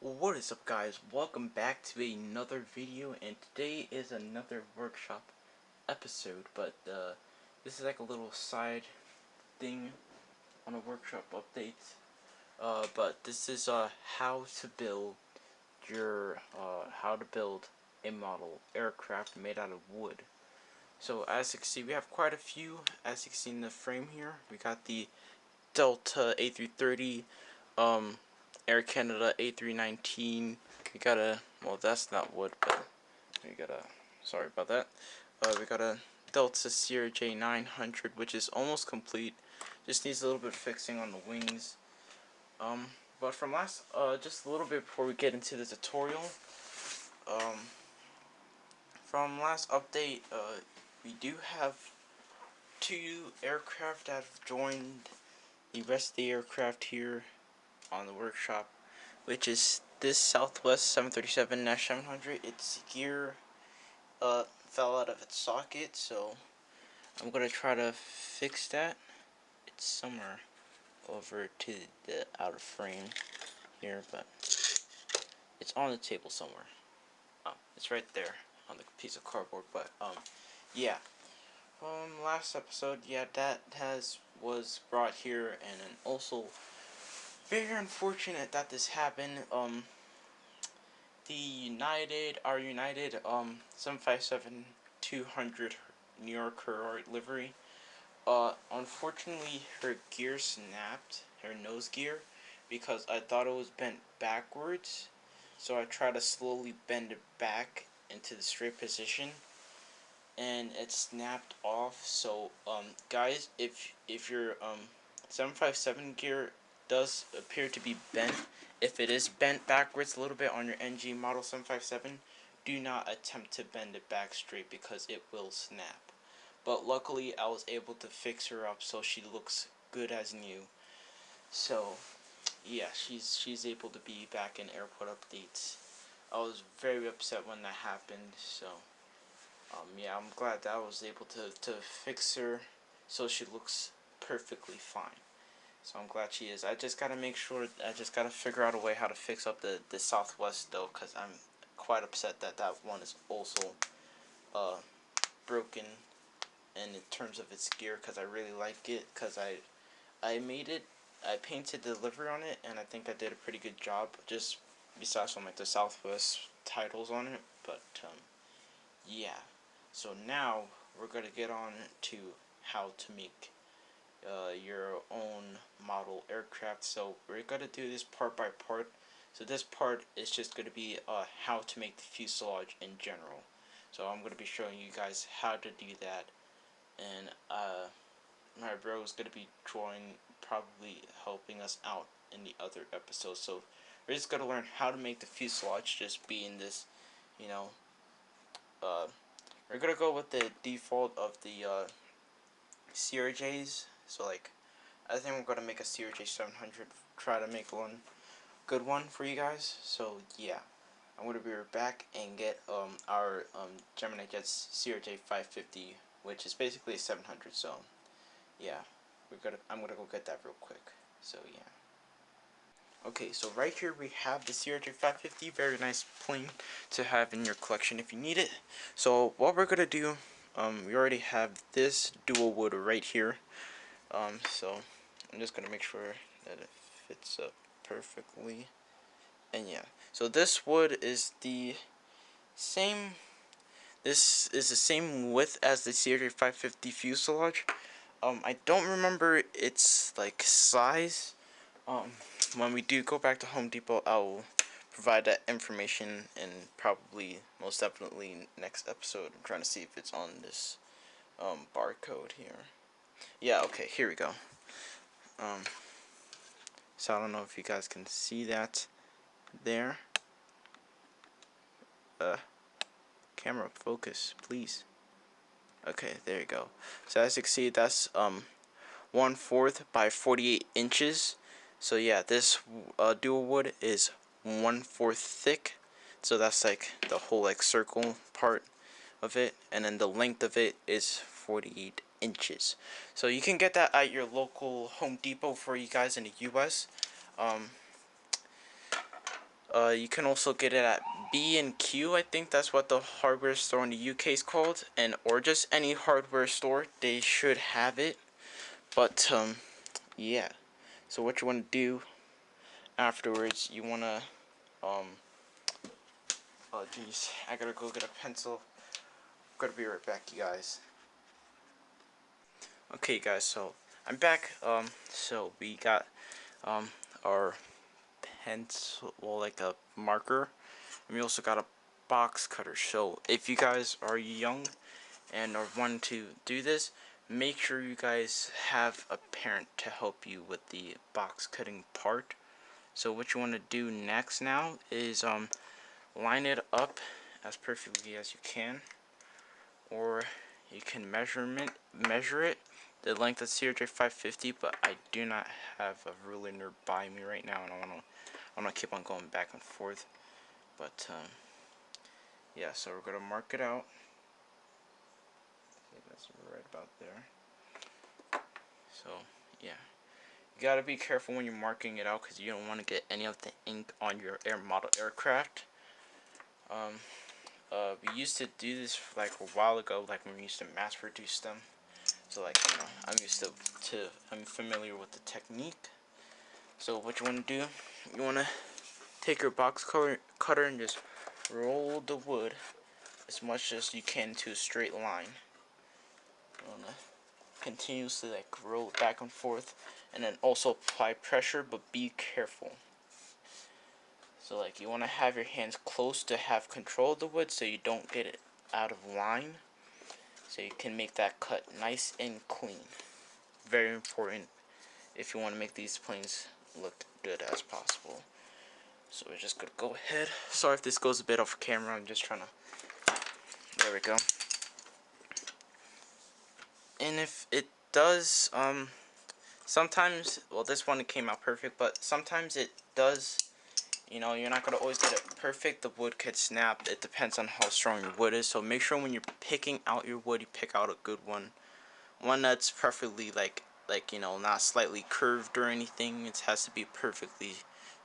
What is up, guys? Welcome back to another video, and today is another workshop episode, but this is like a little side thing on a workshop update. But this is how to build a model aircraft made out of wood. So as you can see, we have quite a few. As you can see in the frame here, we got the Delta A330, Air Canada A319. We got a, well, that's not wood, but we got a, sorry about that. We got a Delta CRJ 900, which is almost complete. Just needs a little bit of fixing on the wings. But from last, just a little bit before we get into the tutorial. From last update, we do have 2 aircraft that have joined the rest of the aircraft here on the workshop, which is this Southwest 737-700. Its gear fell out of its socket, so I'm gonna try to fix that. It's somewhere over to the outer frame here, but it's on the table somewhere. It's right there on the piece of cardboard. But yeah. Last episode, yeah, that was brought here, and then also very unfortunate that this happened. Our United 757-200 New York livery. Unfortunately, her gear snapped, her nose gear, because I thought it was bent backwards. So I tried to slowly bend it back into the straight position, and it snapped off. So guys, if your 757 gear does appear to be bent, if it is bent backwards a little bit on your NG model 757, do not attempt to bend it back straight because it will snap. But luckily I was able to fix her up so she looks good as new. So yeah, she's able to be back in airport updates. I was very upset when that happened, so yeah, I'm glad that I was able to fix her so she looks perfectly fine. So I'm glad she is. I just gotta figure out a way how to fix up the Southwest though, because I'm quite upset that that one is also broken in terms of its gear, because I really like it, because I painted the livery on it, and I think I did a pretty good job, just besides from like the Southwest titles on it. But yeah, so now we're gonna get on to how to make your own model aircraft. So we're gonna do this part by part. So this part is just gonna be how to make the fuselage in general. So I'm gonna be showing you guys how to do that, and my bro is gonna be probably helping us out in the other episodes. So we're just gonna learn how to make the fuselage, just being this, you know, we're gonna go with the default of the CRJs. So like, I think we're gonna make a CRJ 700. Try to make one good one for you guys. So yeah, I'm gonna be right back and get our Gemini Jets CRJ 550, which is basically a 700. So yeah, I'm gonna go get that real quick. So yeah. Okay, so right here we have the CRJ 550, very nice plane to have in your collection if you need it. So what we're gonna do, we already have this dual wood right here. So I'm just gonna make sure that it fits up perfectly. And yeah, so this wood is the same. This is the same width as the CRJ 550 fuselage. I don't remember its like size. When we do go back to Home Depot, I'll provide that information in probably, most definitely, next episode. I'm trying to see if it's on this barcode here. Yeah, okay, here we go. So I don't know if you guys can see that there. Camera focus, please. Okay, there you go. So as you can see, that's 1/4 by 48 inches. So yeah, this dual wood is 1/4 thick. So that's like the whole like circle part of it, and then the length of it is 48 inches. So you can get that at your local Home Depot for you guys in the US. You can also get it at B&Q. I think that's what the hardware store in the UK is called, and or just any hardware store. They should have it. But yeah. So what you want to do afterwards? You wanna oh jeez, I gotta go get a pencil. Gotta be right back, you guys. Okay, guys. So I'm back. So we got our pencil, well, like a marker. And we also got a box cutter. So if you guys are young and are wanting to do this, make sure you guys have a parent to help you with the box cutting part. So what you want to do next now is line it up as perfectly as you can, or you can measure it the length of CRJ 550, but I do not have a ruler nearby me right now, and I'm gonna keep on going back and forth. But yeah, so we're gonna mark it out. Okay, that's right about there. So yeah, you gotta be careful when you're marking it out because you don't want to get any of the ink on your model aircraft. We used to do this like a while ago, like when we used to mass produce them. So like, you know, I'm familiar with the technique. So what you want to do, you want to take your box cutter and just roll the wood as much as you can to a straight line. You want to continuously like roll it back and forth, and then also apply pressure, but be careful. So like you want to have your hands close to have control of the wood so you don't get it out of line, so you can make that cut nice and clean. Very important if you want to make these planes look good as possible. So we're just gonna go ahead. Sorry if this goes a bit off camera, I'm just trying to, there we go. And if it does, sometimes, well, this one came out perfect, but sometimes it does, you know, you're not gonna always get it perfect. The wood could snap. It depends on how strong your wood is. So make sure when you're picking out your wood, you pick out a good one that's preferably like you know, not slightly curved or anything. It has to be perfectly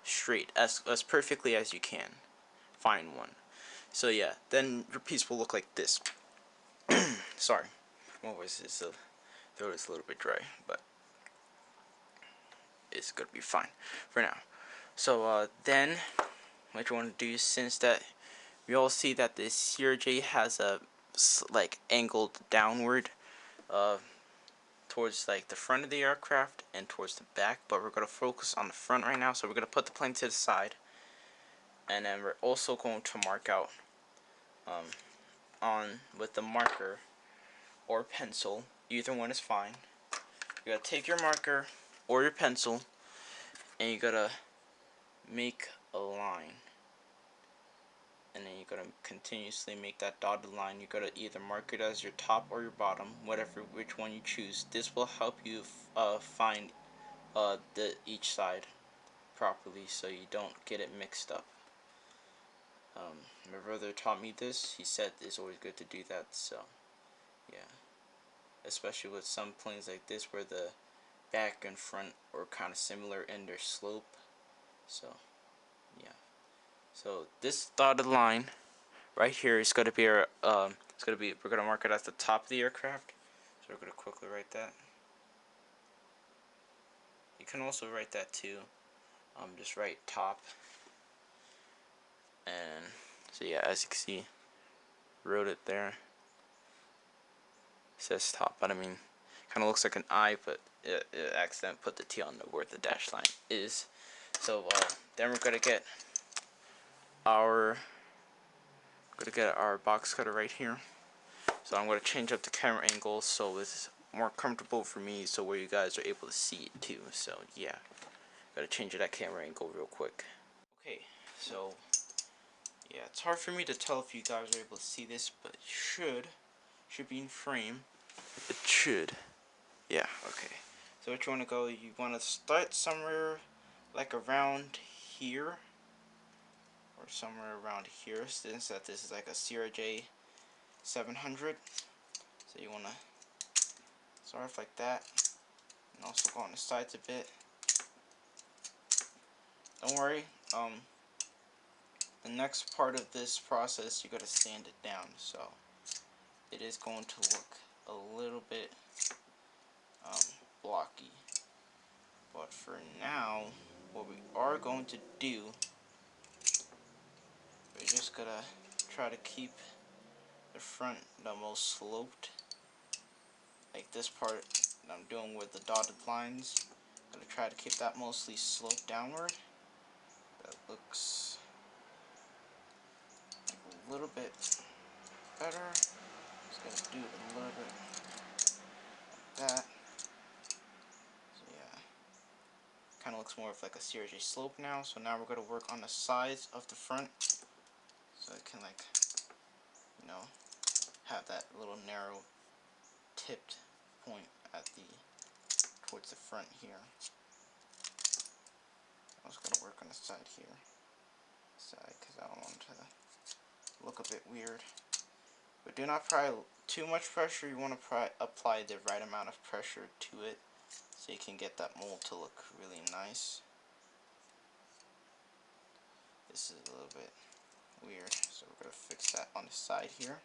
straight, as perfectly as you can. Find one. So yeah, then your piece will look like this. Sorry, what was this? The throat is a little bit dry, but it's gonna be fine for now. So then what you want to do, since that we all see that this CRJ has a like angled downward towards like the front of the aircraft and towards the back, but we're going to focus on the front right now. So we're going to put the plane to the side, and then we're also going to mark out on with the marker or pencil. Either one is fine. You gotta take your marker or your pencil, and you gotta make a line, and then you gotta continuously make that dotted line. You gotta either mark it as your top or your bottom, whatever, which one you choose. This will help you find each side properly, so you don't get it mixed up. My brother taught me this. He said it's always good to do that. So yeah, especially with some planes like this where the back and front are kind of similar in their slope. So yeah, so this dotted line right here is going to be our we're going to mark it at the top of the aircraft. So we're going to quickly write that. You can also write that too. Just write top. And so yeah, as you can see, wrote it there. It says top, but I mean, kind of looks like an I, but it accidentally put the T on the where the dash line is. So then we're gonna get our box cutter right here. So I'm gonna change up the camera angle so it's more comfortable for me, so where you guys are able to see it too. So yeah, gotta change that camera angle real quick. Okay, so yeah, it's hard for me to tell if you guys are able to see this, but it should be in frame. It should. Yeah, okay. So what you want to go, you want to start somewhere like around here, or somewhere around here, since that this is like a CRJ 700. So you want to start off like that, and also go on the sides a bit. Don't worry, the next part of this process, you gotta sand it down. So it is going to look a little bit blocky. But for now, what we are going to do, we're just gonna try to keep the front the most sloped. Like this part that I'm doing with the dotted lines. I'm gonna try to keep that mostly sloped downward. That looks like a little bit better. Just gonna do it a little bit like that. So yeah, kind of looks more of like a Series J slope now. So now we're gonna work on the sides of the front, so it can, like, you know, have that little narrow tipped point at the towards the front here. I'm just gonna work on the side here, because I don't want it to look a bit weird. But do not apply too much pressure. You want to apply the right amount of pressure to it, so you can get that mold to look really nice. This is a little bit weird, so we're gonna fix that on the side here.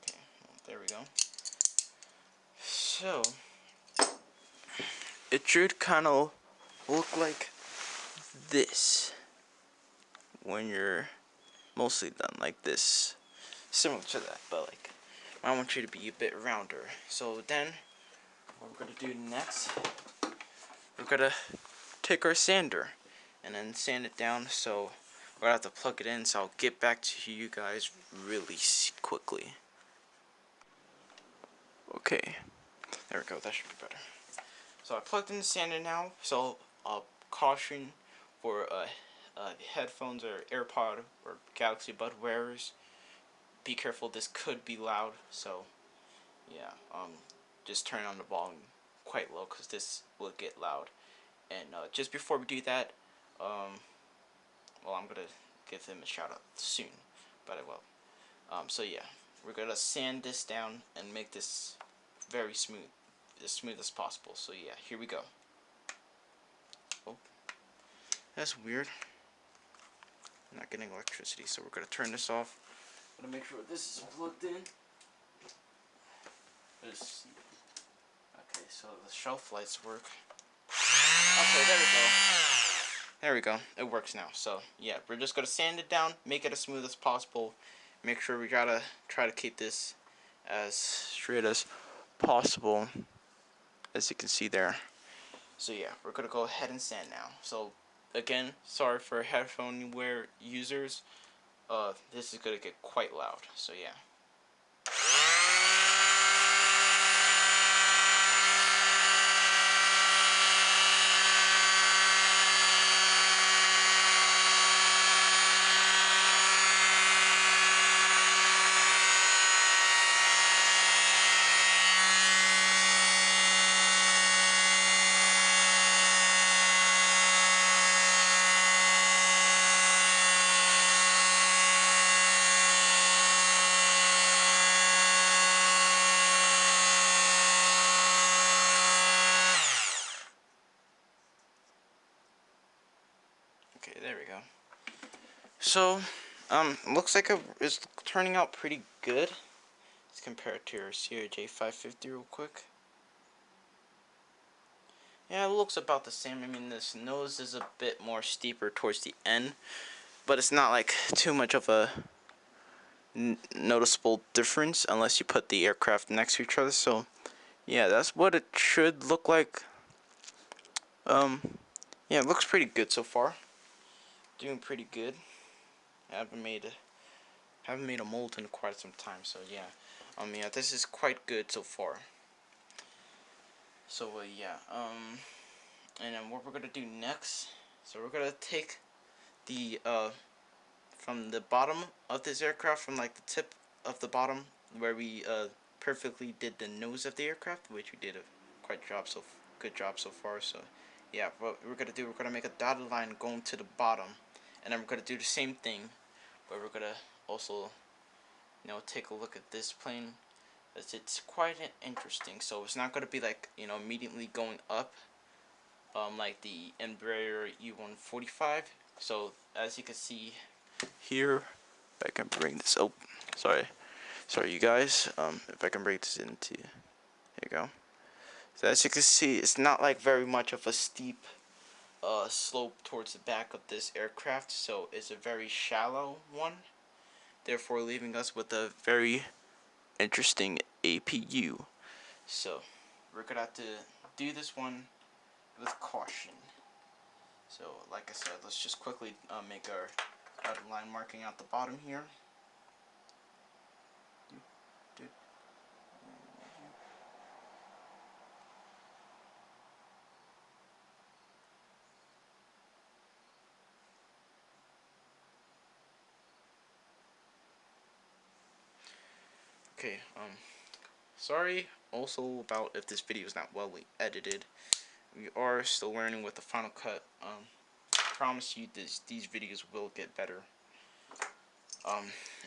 Okay, well, there we go. So it should kind of look like this when you're mostly done, like this, similar to that, but like I want you to be a bit rounder. So then what we're gonna do next, we're gonna take our sander and then sand it down. So we're gonna have to plug it in, so I'll get back to you guys really quickly. Okay, there we go, that should be better. So I plugged in the sander now, so caution for headphones or AirPod or Galaxy Bud wearers. Be careful, this could be loud, so yeah, just turn on the volume quite low, because this will get loud. And just before we do that, well, I'm gonna give him a shout out soon, but I will. So yeah, we're gonna sand this down and make this very smooth, as smooth as possible. So yeah, here we go. Oh, that's weird. I'm not getting electricity, so we're gonna turn this off. I'm gonna make sure this is plugged in. Okay, so the shelf lights work. Okay, there we go. There we go. It works now. So yeah, we're just gonna sand it down, make it as smooth as possible. Make sure we gotta try to keep this as straight as possible, as you can see there. So yeah, we're gonna go ahead and sand now. So again, sorry for headphone wear users. This is gonna get quite loud. So yeah. Okay, there we go. So, looks like it's turning out pretty good. Let's compare it to your CRJ 550 real quick. Yeah, it looks about the same. I mean, this nose is a bit more steeper towards the end, but it's not like too much of a noticeable difference unless you put the aircraft next to each other. So, yeah, that's what it should look like. Yeah, it looks pretty good so far. Doing pretty good. I haven't made a mold in quite some time, so yeah. Yeah, this is quite good so far. So yeah, and then what we're gonna do next, so we're gonna take the from the bottom of this aircraft, from like the tip of the bottom where we perfectly did the nose of the aircraft, which we did a good job so far. So yeah, what we're gonna do, we're gonna make a dotted line going to the bottom, and then we're gonna do the same thing but we're gonna also, take a look at this plane, as it's quite interesting. So it's not gonna be like, immediately going up, like the Embraer E145. So as you can see here, if I can bring this. Oh, sorry, you guys. If I can bring this into, here you go. So as you can see, it's not like very much of a steep slope towards the back of this aircraft, so it's a very shallow one, therefore leaving us with a very interesting APU. So we're gonna have to do this one with caution. So like I said, let's just quickly make our line marking out the bottom here. Okay, sorry also about if this video is not well edited. We are still learning with the Final Cut. Promise you these videos will get better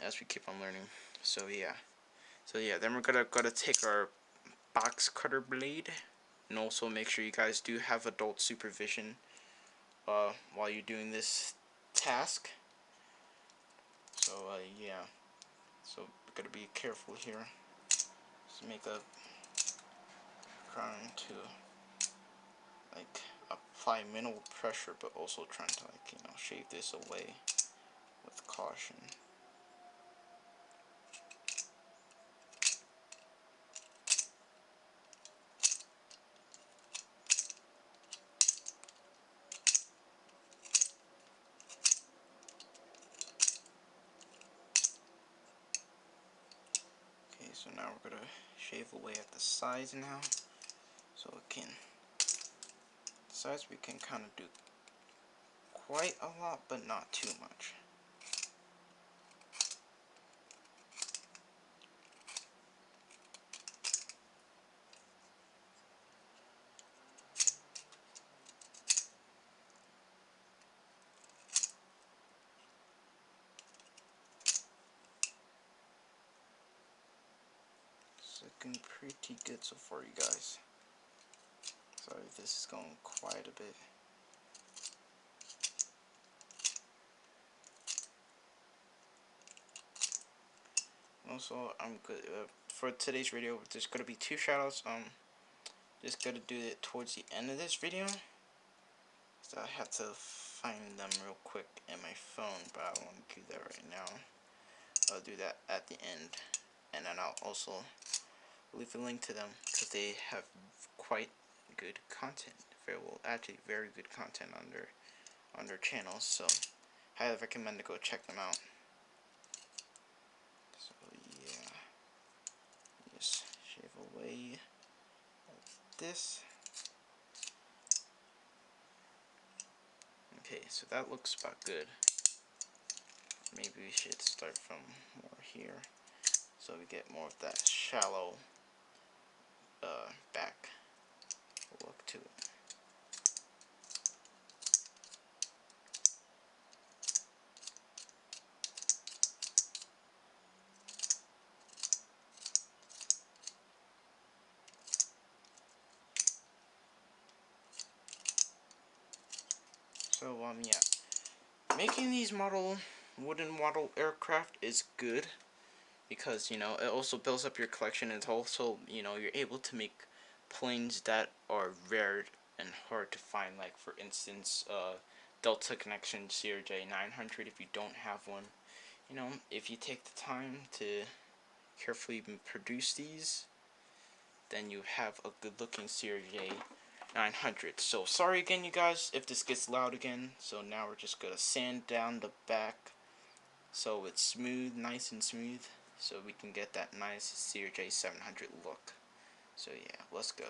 as we keep on learning. So yeah, then we're gonna take our box cutter blade, and also make sure you guys do have adult supervision while you're doing this task. So yeah, so we're gonna be careful here. Just make a trying to like apply minimal pressure, but also trying to shave this away with caution. Okay, so now we're gonna shave away at the sides now, so sides we can kind of do quite a lot, but not too much. It's looking pretty good so far, you guys. Sorry if this is going quite a bit. Also, I'm good for today's video. There's gonna be 2 shoutouts. Just gonna do it towards the end of this video. So I have to find them real quick in my phone, but I don't want to do that right now. I'll do that at the end, and then I'll also leave a link to them because they have quite good content. Actually very good content on their channels. So highly recommend to go check them out. So yeah, just shave away like this. Okay, so that looks about good. Maybe we should start from more here, so we get more of that shallow back look to it. So yeah, making these wooden model aircraft is good because it also builds up your collection, and it's also you're able to make planes that are rare and hard to find, like for instance Delta Connection CRJ 900. If you don't have one, if you take the time to carefully produce these, then you have a good looking CRJ 900. So sorry again, you guys, if this gets loud again. So now we're just gonna sand down the back so it's smooth, nice and smooth, so we can get that nice CRJ 700 look. So yeah, let's go.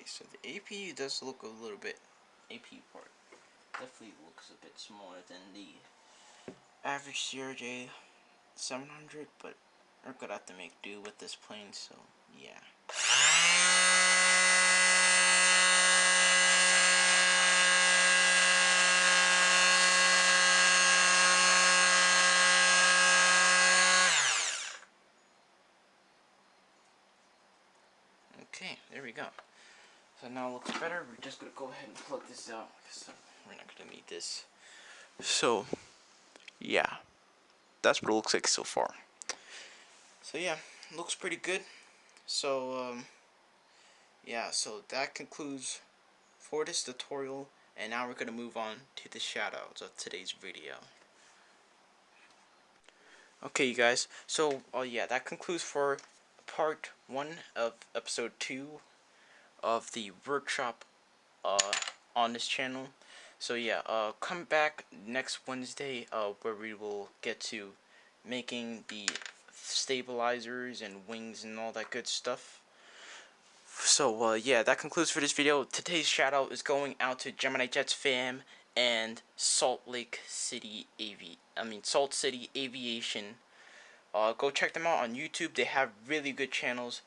so the APU does look a little bit, APU part definitely looks a bit smaller than the average CRJ 700, but we're gonna have to make do with this plane, so yeah. Okay, there we go. So now it looks better. We're just gonna go ahead and plug this out because we're not gonna need this. So yeah, that's what it looks like so far. So yeah, looks pretty good. So yeah, so that concludes for this tutorial, and now we're gonna move on to the shoutouts of today's video. Okay, you guys. So yeah, that concludes for part 1 of episode 2 of the workshop on this channel. So yeah, come back next Wednesday where we will get to making the stabilizers and wings and all that good stuff. So yeah, that concludes for this video. Today's shout out is going out to Gemini Jets fam and Salt City Aviation. Go check them out on YouTube. They have really good channels.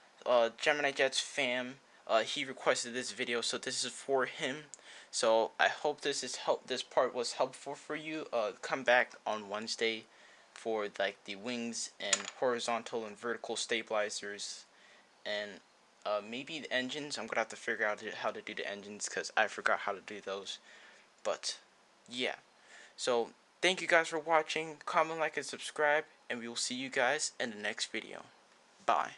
Gemini Jets fam, he requested this video, so this is for him. So I hope this part was helpful for you. Come back on Wednesday for like the wings and horizontal and vertical stabilizers, and maybe the engines. I'm gonna have to figure out how to do the engines because I forgot how to do those. But yeah, so thank you guys for watching. Comment, like, and subscribe, and we will see you guys in the next video. Bye.